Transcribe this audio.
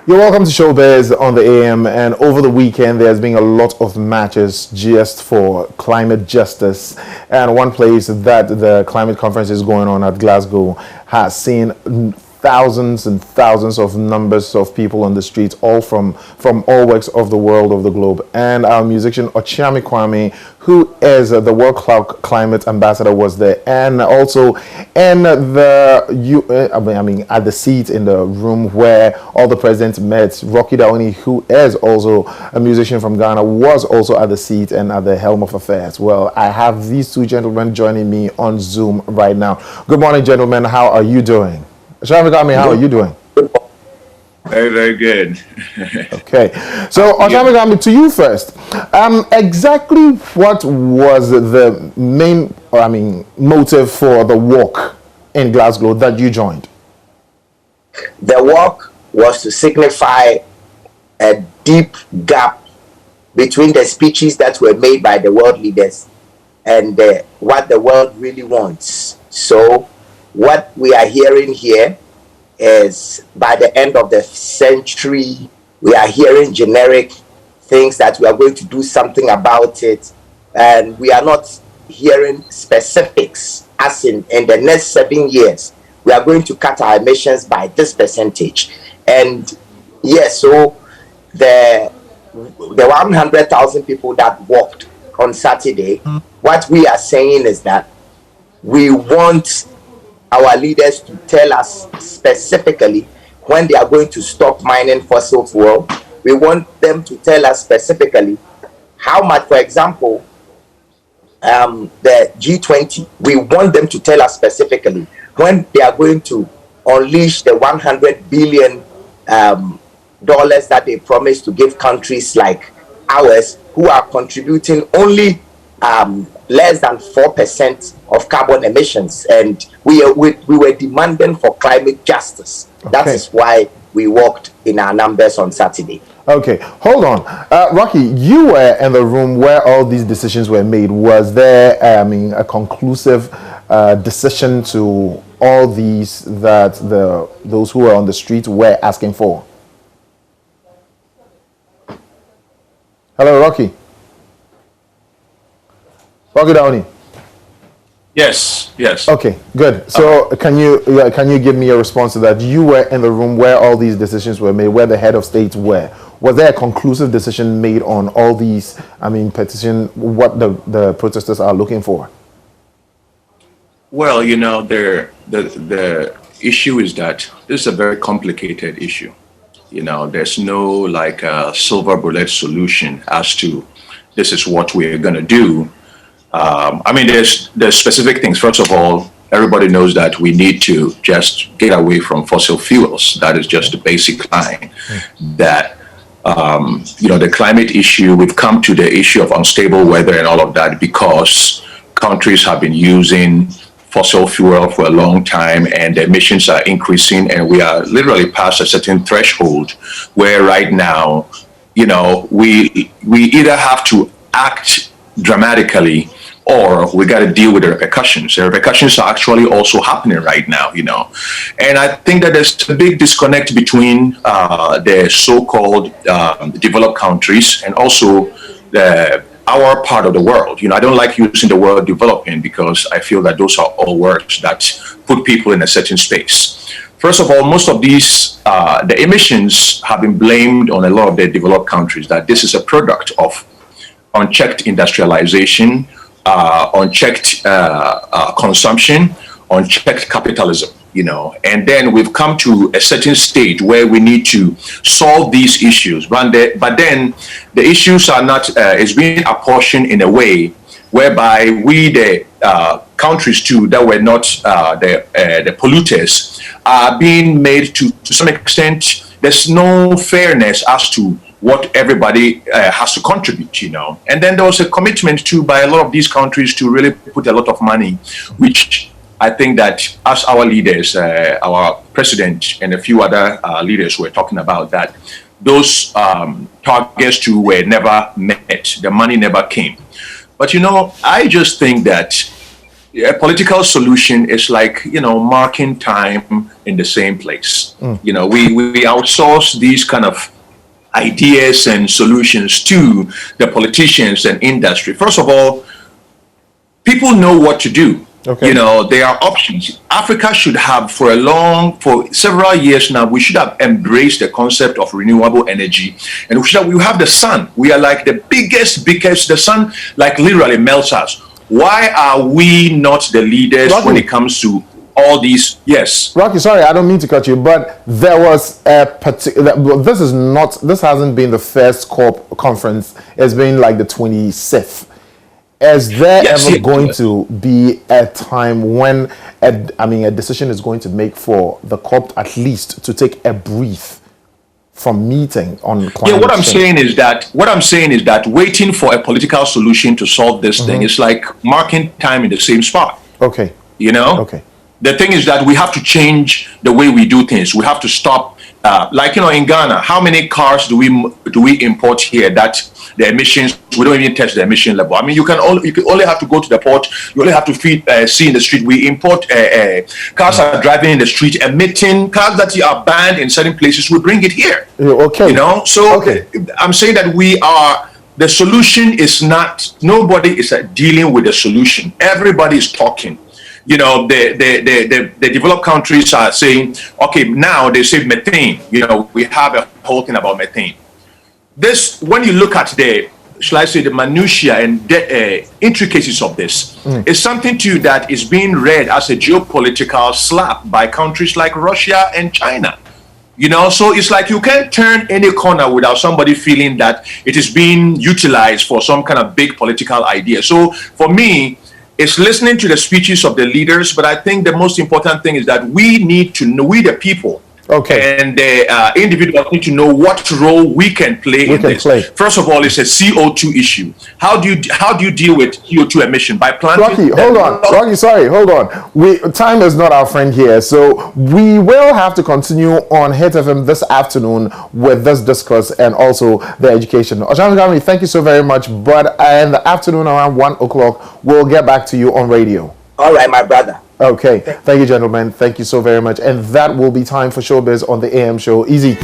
You're welcome to ShowBiz on the AM, and over the weekend there's been a lot of matches just for climate justice. And one place that the climate conference is going on at Glasgow has seen thousands and thousands of numbers of people on the streets, all from all works of the world, of the globe. And our musician Ochami Kwame, who is the World Climate Ambassador, was there, and also in at the seat in the room where all the presidents met. Rocky Downey, who is also a musician from Ghana, was also at the seat and at the helm of affairs. Well, I have these two gentlemen joining me on Zoom right now. Good morning, gentlemen. How are you doing? Oshamigami, how are you doing? Very, very good. Okay. So, Oshamigami, to you first. Exactly what was the main, motive for the walk in Glasgow that you joined? The walk was to signify a deep gap between the speeches that were made by the world leaders and what the world really wants. So, what we are hearing here is by the end of the century, we are hearing generic things that we are going to do something about it. And we are not hearing specifics, as in the next 7 years, we are going to cut our emissions by this percentage. And yes, so the 100,000 people that walked on Saturday, what we are saying is that we want our leaders to tell us specifically when they are going to stop mining fossil fuel. We want them to tell us specifically how much, for example, the G20, we want them to tell us specifically when they are going to unleash the $100 billion dollars that they promised to give countries like ours, who are contributing only less than 4% of carbon emissions, and we were demanding for climate justice. Okay. That is why we walked in our numbers on Saturday. Okay, hold on. Rocky, you were in the room where all these decisions were made. Was there, a conclusive decision to all these that those who were on the street were asking for? Hello, Rocky. Rocky Downey. Yes. Okay, good. So can you give me a response to that? You were in the room where all these decisions were made, where the head of states were. Was there a conclusive decision made on all these, petition, what the protesters are looking for? Well, the issue is that this is a very complicated issue. There's no silver bullet solution as to this is what we're going to do. There's specific things. First of all, everybody knows that we need to just get away from fossil fuels. That is just the basic line. That the climate issue, we've come to the issue of unstable weather and all of that because countries have been using fossil fuel for a long time and the emissions are increasing, and we are literally past a certain threshold where right now, we either have to act dramatically or we got to deal with the repercussions. The repercussions are actually also happening right now, And I think that there's a big disconnect between the so-called developed countries and also our part of the world. I don't like using the word developing because I feel that those are all words that put people in a certain space. First of all, most of these, the emissions have been blamed on a lot of the developed countries, that this is a product of unchecked industrialization, unchecked consumption, unchecked capitalism, and then we've come to a certain stage where we need to solve these issues. But then the issues are not, is being apportioned in a way whereby we, the countries too, that were not the polluters, are being made to some extent, there's no fairness as to what everybody has to contribute, And then there was a commitment too by a lot of these countries to really put a lot of money, which I think that as our leaders, our president and a few other leaders were talking about, that those targets too were never met. The money never came. But I just think that a political solution is like, marking time in the same place. We outsource these kind of ideas and solutions to the politicians and industry. First of all, people know what to do. Okay. There are options. Africa should have, for several years now, we should have embraced the concept of renewable energy. And we have the sun. We are like the biggest, the sun like literally melts us. Why are we not the leaders when it comes to all these? Yes. Rocky, sorry, I don't mean to cut you, but there was a particular, this hasn't been the first COP conference. It's been like the 26th. Is there ever going to be a time when a decision is going to make for the COP at least to take a breath from meeting on climate change? What I'm saying is that waiting for a political solution to solve this thing is like marking time in the same spot. Okay. Okay. The thing is that we have to change the way we do things. We have to stop. In Ghana, how many cars do we import here that the emissions, we don't even test the emission level? I mean, you only have to go to the port. You only have to see in the street. We import cars are driving in the street, emitting cars that are banned in certain places. We bring it here. Okay. I'm saying that the solution is not. Nobody is dealing with the solution. Everybody is talking. The developed countries are saying, okay, now they say methane. We have a whole thing about methane. This, when you look at the minutiae and the intricacies of this, is something that is being read as a geopolitical slap by countries like Russia and China. So it's like you can't turn any corner without somebody feeling that it is being utilized for some kind of big political idea. So for me, it's listening to the speeches of the leaders, but I think the most important thing is that we need to know, we the people, and the individuals need to know what role we can play in this. First of all, it's a CO2 issue. How do you deal with CO2 emission? By planting? Rocky, sorry, hold on. Time is not our friend here, so we will have to continue on Hit FM this afternoon with this discourse and also the education. Oshamgami, thank you so very much. But in the afternoon around 1 o'clock, we'll get back to you on radio. All right, my brother. Okay, thank you, gentlemen. Thank you so very much. And that will be time for ShowBiz on the AM show. Easy.